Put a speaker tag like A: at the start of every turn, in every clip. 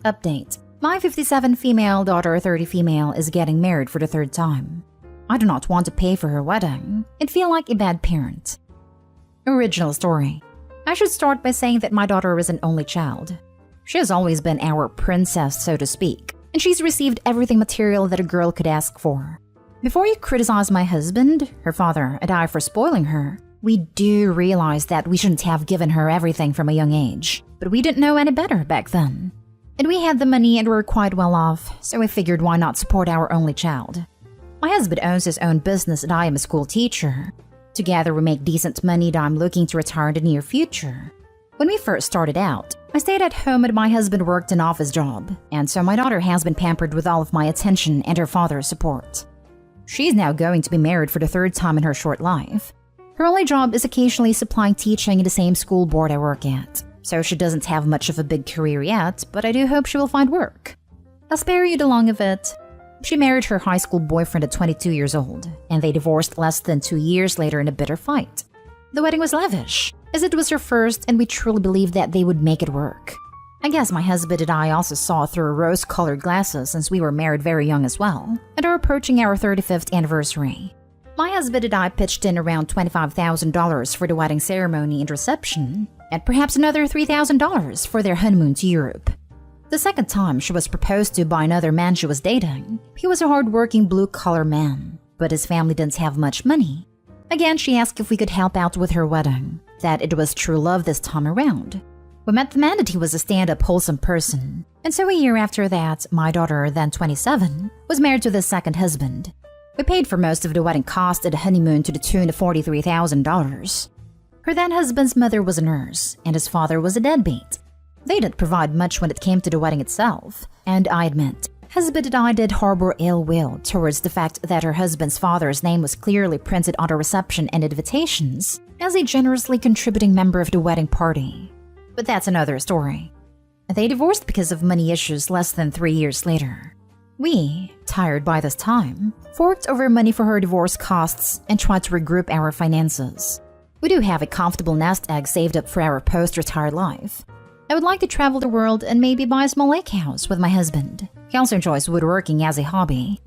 A: Update. My 57 female daughter, 30 female, is getting married for the third time. I do not want to pay for her wedding and feel like a bad parent. Original story. I should start by saying that my daughter is an only child. She has always been our princess, so to speak, and she's received everything material that a girl could ask for. Before you criticize my husband, her father, and I for spoiling her, we do realize that we shouldn't have given her everything from a young age, but we didn't know any better back then. And we had the money and were quite well off, so we figured why not support our only child. My husband owns his own business and I am a school teacher. Together we make decent money that I'm looking to retire in the near future. When we first started out, I stayed at home and my husband worked an office job, and so my daughter has been pampered with all of my attention and her father's support. She's now going to be married for the third time in her short life. Her only job is occasionally supplying teaching in the same school board I work at, so she doesn't have much of a big career yet, but I do hope she will find work. I'll spare you the long of it. She married her high school boyfriend at 22 years old, and they divorced less than 2 years later in a bitter fight. The wedding was lavish, as it was her first, and we truly believed that they would make it work. I guess my husband and I also saw through rose-colored glasses since we were married very young as well, and are approaching our 35th anniversary. My husband and I pitched in around $25,000 for the wedding ceremony and reception, and perhaps another $3,000 for their honeymoon to Europe. The second time she was proposed to by another man she was dating. He was a hard-working blue-collar man, but his family didn't have much money. Again, she asked if we could help out with her wedding, that it was true love this time around. We met the man that he was a stand-up, wholesome person, and so a year after that, my daughter, then 27, was married to the second husband. We paid for most of the wedding cost at the honeymoon to the tune of $43,000. Her then-husband's mother was a nurse, and his father was a deadbeat. They didn't provide much when it came to the wedding itself, and I admit, husband and I did harbor ill will towards the fact that her husband's father's name was clearly printed on the reception and invitations as a generously contributing member of the wedding party. But that's another story. They divorced because of money issues less than 3 years later. We, tired by this time, forked over money for her divorce costs and tried to regroup our finances. We do have a comfortable nest egg saved up for our post-retired life. I would like to travel the world and maybe buy a small lake house with my husband. He also enjoys woodworking as a hobby.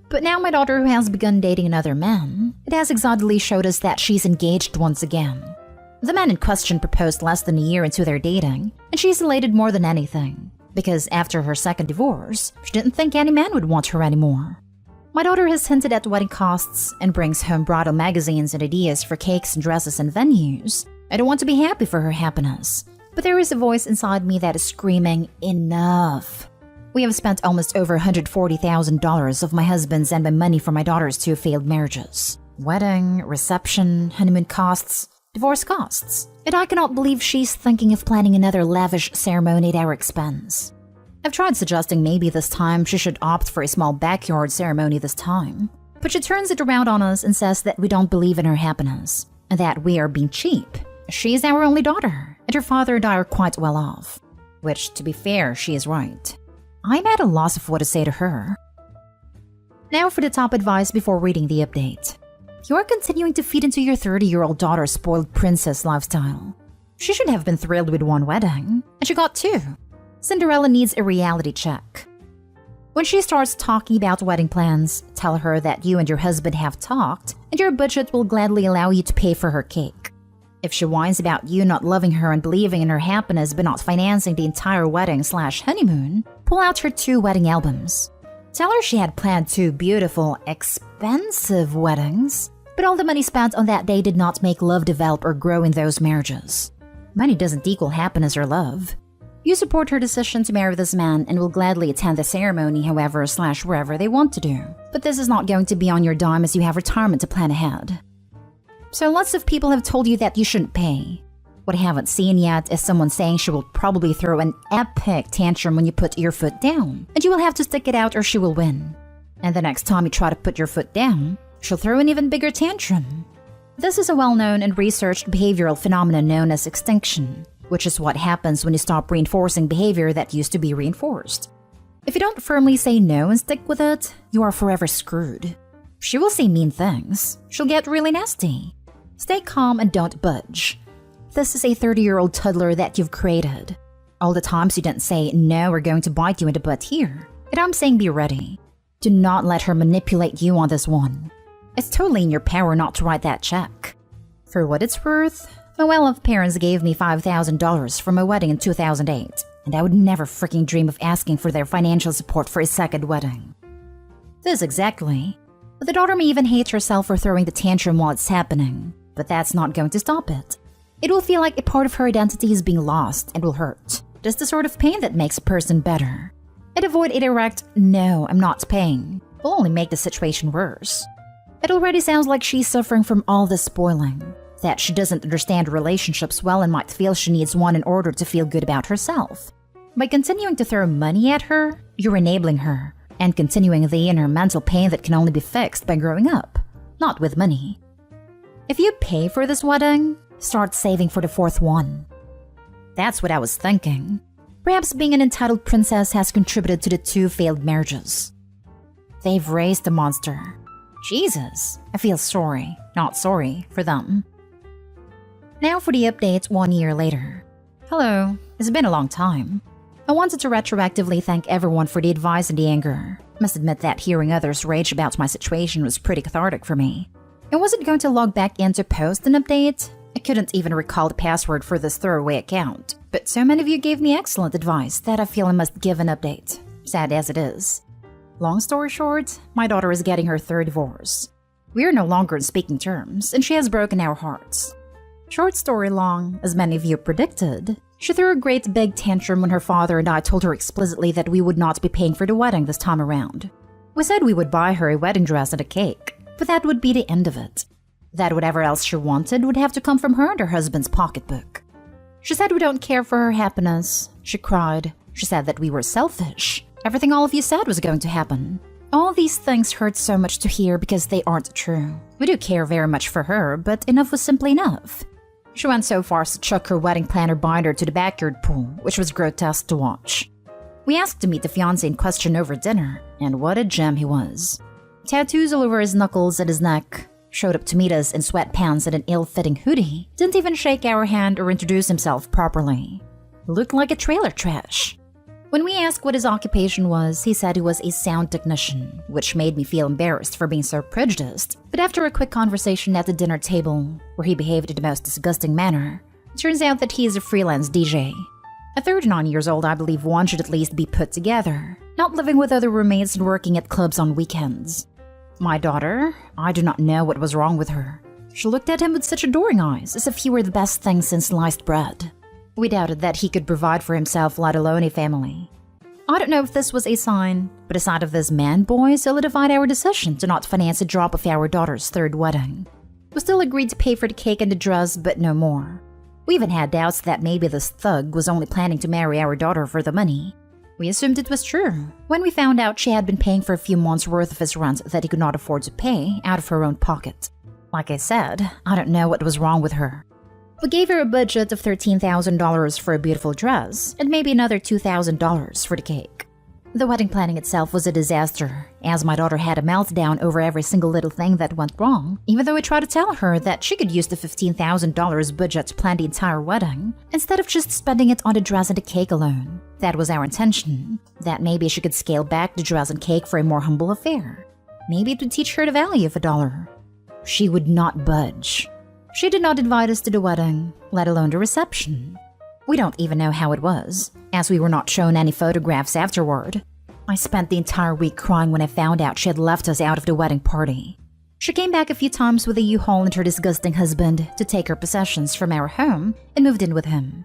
A: But now my daughter, who has begun dating another man, it has exotically showed us that she's engaged once again. The man in question proposed less than a year into their dating, and she's elated more than anything, because after her second divorce, she didn't think any man would want her anymore. My daughter has hinted at wedding costs and brings home bridal magazines and ideas for cakes and dresses and venues. I don't want to be happy for her happiness, but there is a voice inside me that is screaming, enough. We have spent almost over $140,000 of my husband's and my money for my daughter's 2 failed marriages. Wedding, reception, honeymoon costs, divorce costs. And I cannot believe she's thinking of planning another lavish ceremony at our expense. I've tried suggesting maybe this time she should opt for a small backyard ceremony this time, but she turns it around on us and says that we don't believe in her happiness, and that we are being cheap. She's our only daughter, and her father and I are quite well off. Which, to be fair, she is right. I'm at a loss of what to say to her. Now for the top advice before reading the update. You are continuing to feed into your 30-year-old daughter's spoiled princess lifestyle. She should have been thrilled with 1 wedding, and she got 2. Cinderella needs a reality check. When she starts talking about wedding plans, tell her that you and your husband have talked, and your budget will gladly allow you to pay for her cake. If she whines about you not loving her and believing in her happiness but not financing the entire wedding/honeymoon, pull out her 2 wedding albums. Tell her she had planned 2 beautiful, expensive weddings, but all the money spent on that day did not make love develop or grow in those marriages. Money doesn't equal happiness or love. You support her decision to marry this man and will gladly attend the ceremony however/wherever they want to do. But this is not going to be on your dime as you have retirement to plan ahead. So lots of people have told you that you shouldn't pay. What I haven't seen yet is someone saying she will probably throw an epic tantrum when you put your foot down, and you will have to stick it out or she will win. And the next time you try to put your foot down, she'll throw an even bigger tantrum. This is a well-known and researched behavioral phenomenon known as extinction, which is what happens when you stop reinforcing behavior that used to be reinforced. If you don't firmly say no and stick with it, you are forever screwed. She will say mean things. She'll get really nasty. Stay calm and don't budge. This is a 30-year-old toddler that you've created. All the times you didn't say, no, we're going to bite you in the butt here. And I'm saying be ready. Do not let her manipulate you on this one. It's totally in your power not to write that check. For what it's worth, my well-off parents gave me $5,000 for my wedding in 2008, and I would never freaking dream of asking for their financial support for a second wedding. This exactly. But the daughter may even hate herself for throwing the tantrum while it's happening, but that's not going to stop it. It will feel like a part of her identity is being lost and will hurt. Just the sort of pain that makes a person better. And avoid a direct, no, I'm not paying, will only make the situation worse. It already sounds like she's suffering from all this spoiling, that she doesn't understand relationships well and might feel she needs one in order to feel good about herself. By continuing to throw money at her, you're enabling her, and continuing the inner mental pain that can only be fixed by growing up, not with money. If you pay for this wedding, start saving for the fourth one. That's what I was thinking. Perhaps being an entitled princess has contributed to the 2 failed marriages. They've raised the monster. Jesus, I feel sorry, not sorry, for them. Now for the update 1 year later. Hello, it's been a long time. I wanted to retroactively thank everyone for the advice and the anger. Must admit that hearing others rage about my situation was pretty cathartic for me. I wasn't going to log back in to post an update. I couldn't even recall the password for this throwaway account, but so many of you gave me excellent advice that I feel I must give an update, sad as it is. Long story short, my daughter is getting her 3rd divorce. We are no longer in speaking terms, and she has broken our hearts. Short story long, as many of you predicted, she threw a great big tantrum when her father and I told her explicitly that we would not be paying for the wedding this time around. We said we would buy her a wedding dress and a cake, but that would be the end of it. That whatever else she wanted would have to come from her and her husband's pocketbook. She said we don't care for her happiness. She cried. She said that we were selfish. Everything all of you said was going to happen. All these things hurt so much to hear because they aren't true. We do care very much for her, but enough was simply enough. She went so far as to chuck her wedding planner binder to the backyard pool, which was grotesque to watch. We asked to meet the fiancé in question over dinner, and what a gem he was. Tattoos all over his knuckles and his neck. Showed up to meet us in sweatpants and an ill-fitting hoodie. Didn't even shake our hand or introduce himself properly. Looked like a trailer trash. When we asked what his occupation was, he said he was a sound technician, which made me feel embarrassed for being so prejudiced. But after a quick conversation at the dinner table, where he behaved in the most disgusting manner, it turns out that he is a freelance DJ. At 39 years old, I believe one should at least be put together, not living with other roommates and working at clubs on weekends. My daughter, I do not know what was wrong with her. She looked at him with such adoring eyes, as if he were the best thing since sliced bread. We doubted that he could provide for himself, let alone a family. I don't know if this was a sign, but a sight of this man-boy solidified our decision to not finance a drop of our daughter's 3rd wedding. We still agreed to pay for the cake and the dress, but no more. We even had doubts that maybe this thug was only planning to marry our daughter for the money. We assumed it was true, when we found out she had been paying for a few months' worth of his rent that he could not afford to pay out of her own pocket. Like I said, I don't know what was wrong with her. We gave her a budget of $13,000 for a beautiful dress, and maybe another $2,000 for the cake. The wedding planning itself was a disaster, as my daughter had a meltdown over every single little thing that went wrong, even though I tried to tell her that she could use the $15,000 budget to plan the entire wedding, instead of just spending it on the dress and the cake alone. That was our intention, that maybe she could scale back the dress and cake for a more humble affair. Maybe it would teach her the value of $1. She would not budge. She did not invite us to the wedding, let alone the reception. We don't even know how it was, as we were not shown any photographs afterward. I spent the entire week crying when I found out she had left us out of the wedding party. She came back a few times with a U-Haul and her disgusting husband to take her possessions from our home and moved in with him.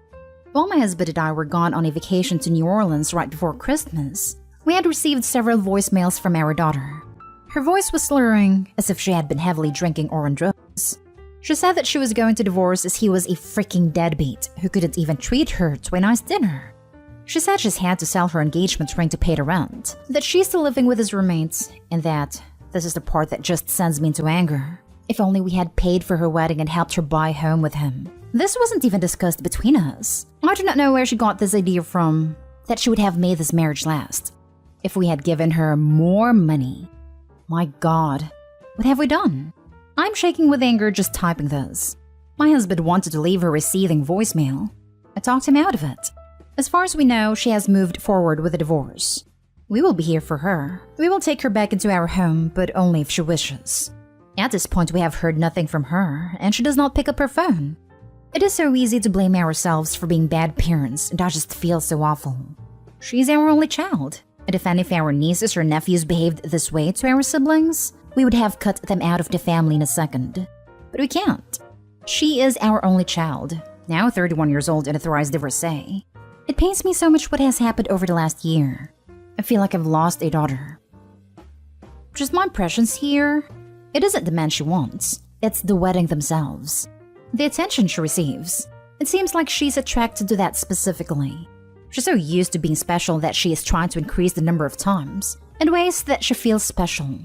A: While my husband and I were gone on a vacation to New Orleans right before Christmas, we had received several voicemails from our daughter. Her voice was slurring, as if she had been heavily drinking or on drugs. She said that she was going to divorce as he was a freaking deadbeat who couldn't even treat her to a nice dinner. She said she's had to sell her engagement ring to pay the rent, that she's still living with his roommates, and that this is the part that just sends me into anger. If only we had paid for her wedding and helped her buy home with him. This wasn't even discussed between us. I do not know where she got this idea from, that she would have made this marriage last. If we had given her more money. My God, what have we done? I'm shaking with anger just typing this. My husband wanted to leave her a seething voicemail. I talked him out of it. As far as we know, she has moved forward with a divorce. We will be here for her. We will take her back into our home, but only if she wishes. At this point, we have heard nothing from her, and she does not pick up her phone. It is so easy to blame ourselves for being bad parents, and I just feel so awful. She's our only child, and if any of our nieces or nephews behaved this way to our siblings, we would have cut them out of the family in a second. But we can't. She is our only child, now 31 years old and a thrice divorcee. It pains me so much what has happened over the last year. I feel like I've lost a daughter. Just my impressions here, it isn't the man she wants, it's the wedding themselves. The attention she receives. It seems like she's attracted to that specifically. She's so used to being special that she is trying to increase the number of times, in ways that she feels special.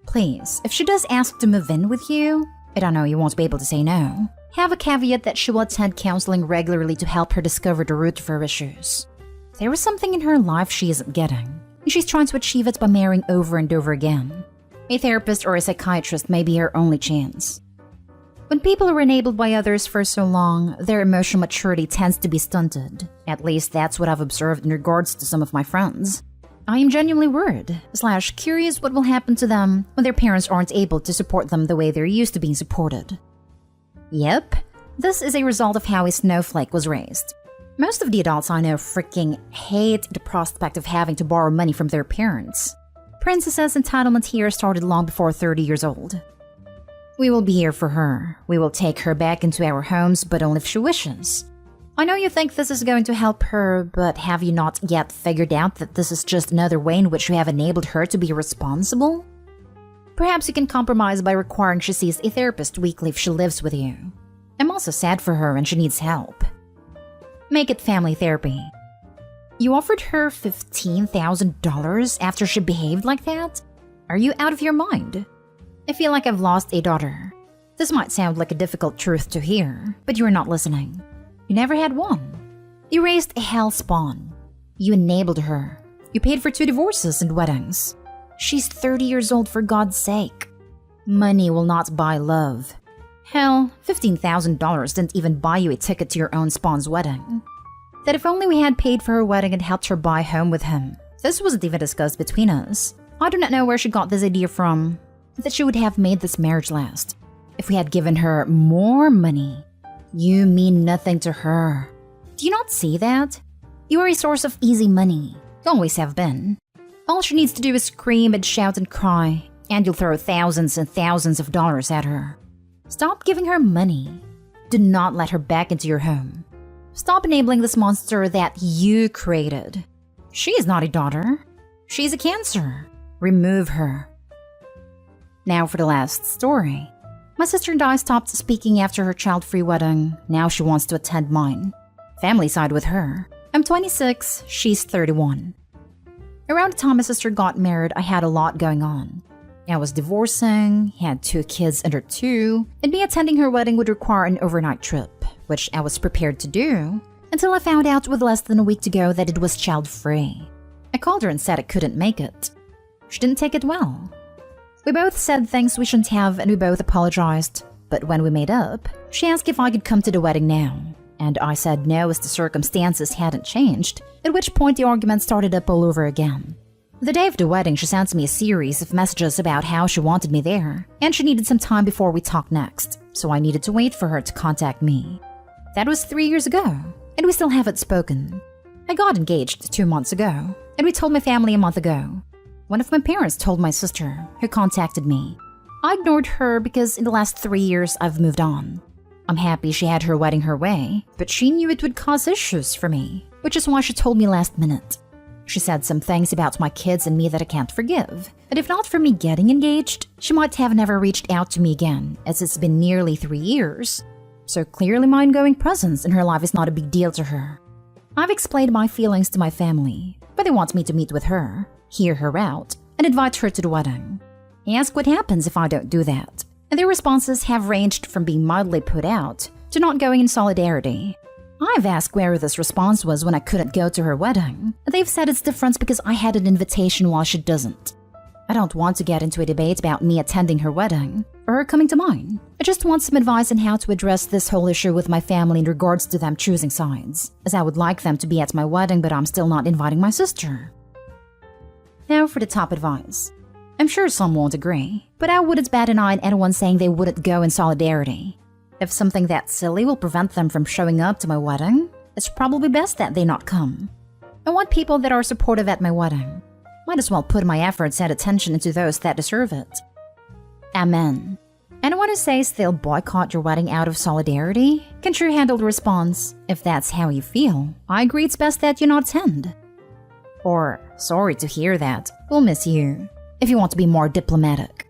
A: Please, if she does ask to move in with you, and I know you won't be able to say no, have a caveat that she will attend counseling regularly to help her discover the root of her issues. There is something in her life she isn't getting, and she's trying to achieve it by marrying over and over again. A therapist or a psychiatrist may be her only chance. When people are enabled by others for so long, their emotional maturity tends to be stunted. At least that's what I've observed in regards to some of my friends. I am genuinely worried, / curious what will happen to them when their parents aren't able to support them the way they're used to being supported. Yep, this is a result of how a snowflake was raised. Most of the adults I know freaking hate the prospect of having to borrow money from their parents. Princess's entitlement here started long before 30 years old. We will be here for her. We will take her back into our homes, but only if she wishes. I know you think this is going to help her, but have you not yet figured out that this is just another way in which you have enabled her to be responsible? Perhaps you can compromise by requiring she sees a therapist weekly if she lives with you. I'm also sad for her and she needs help. Make it family therapy. You offered her $15,000 after she behaved like that? Are you out of your mind? I feel like I've lost a daughter. This might sound like a difficult truth to hear, but you are not listening. You never had one. You raised a hell spawn. You enabled her. You paid for 2 divorces and weddings. She's 30 years old, for God's sake. Money will not buy love. Hell, $15,000 didn't even buy you a ticket to your own spawn's wedding. That if only we had paid for her wedding and helped her buy home with him. This wasn't even discussed between us. I do not know where she got this idea from, that she would have made this marriage last. If we had given her more money. You mean nothing to her. Do you not see that? You are a source of easy money. You always have been. All she needs to do is scream and shout and cry, and you'll throw thousands and thousands of dollars at her. Stop giving her money. Do not let her back into your home. Stop enabling this monster that you created. She is not a daughter. She's a cancer. Remove her. Now for the last story. My sister and I stopped speaking after her child-free wedding. Now she wants to attend mine. Family side with her. I'm 26, she's 31. Around the time my sister got married, I had a lot going on. I was divorcing, had 2 kids under 2, and me attending her wedding would require an overnight trip, which I was prepared to do, until I found out with less than a week to go that it was child-free. I called her and said I couldn't make it. She didn't take it well. We both said things we shouldn't have and we both apologized, but when we made up, she asked if I could come to the wedding now, and I said no as the circumstances hadn't changed, at which point the argument started up all over again. The day of the wedding, she sent me a series of messages about how she wanted me there, and she needed some time before we talked next, so I needed to wait for her to contact me. That was 3 years ago, and we still haven't spoken. I got engaged 2 months ago, and we told my family a month ago. One of my parents told my sister, who contacted me. I ignored her because in the last 3 years I've moved on. I'm happy she had her wedding her way, but she knew it would cause issues for me, which is why she told me last minute. She said some things about my kids and me that I can't forgive, and if not for me getting engaged, she might have never reached out to me again, as it's been nearly 3 years. So clearly my ongoing presence in her life is not a big deal to her. I've explained my feelings to my family, but they want me to meet with her, hear her out, and invite her to the wedding. I ask what happens if I don't do that, and their responses have ranged from being mildly put out to not going in solidarity. I've asked where this response was when I couldn't go to her wedding, and they've said it's different because I had an invitation while she doesn't. I don't want to get into a debate about me attending her wedding or her coming to mine. I just want some advice on how to address this whole issue with my family in regards to them choosing sides, as I would like them to be at my wedding, but I'm still not inviting my sister. Now for the top advice. I'm sure some won't agree, but I wouldn't bat an eye at anyone saying they wouldn't go in solidarity. If something that silly will prevent them from showing up to my wedding, it's probably best that they not come. I want people that are supportive at my wedding. Might as well put my efforts and attention into those that deserve it. Amen. Anyone who says they'll boycott your wedding out of solidarity can sure handle the response. If that's how you feel, I agree it's best that you not attend. Or, sorry to hear that, we'll miss you, if you want to be more diplomatic.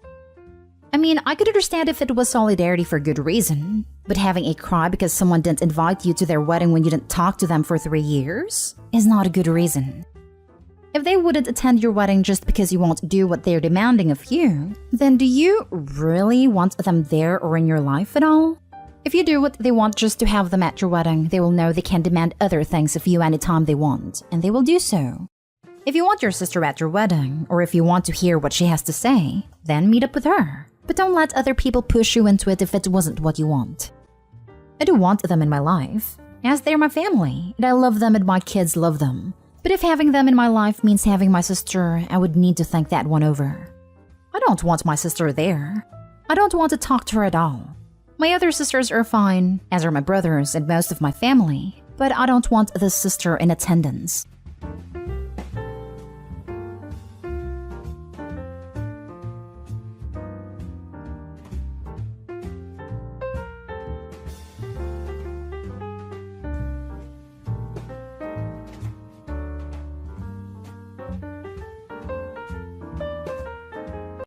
A: I mean, I could understand if it was solidarity for good reason, but having a cry because someone didn't invite you to their wedding when you didn't talk to them for 3 years is not a good reason. If they wouldn't attend your wedding just because you won't do what they're demanding of you, then do you really want them there or in your life at all? If you do what they want just to have them at your wedding, they will know they can demand other things of you anytime they want, and they will do so. If you want your sister at your wedding, or if you want to hear what she has to say, then meet up with her. But don't let other people push you into it if it wasn't what you want. I do want them in my life, as they're my family, and I love them and my kids love them. But if having them in my life means having my sister, I would need to think that one over. I don't want my sister there. I don't want to talk to her at all. My other sisters are fine, as are my brothers and most of my family, but I don't want this sister in attendance.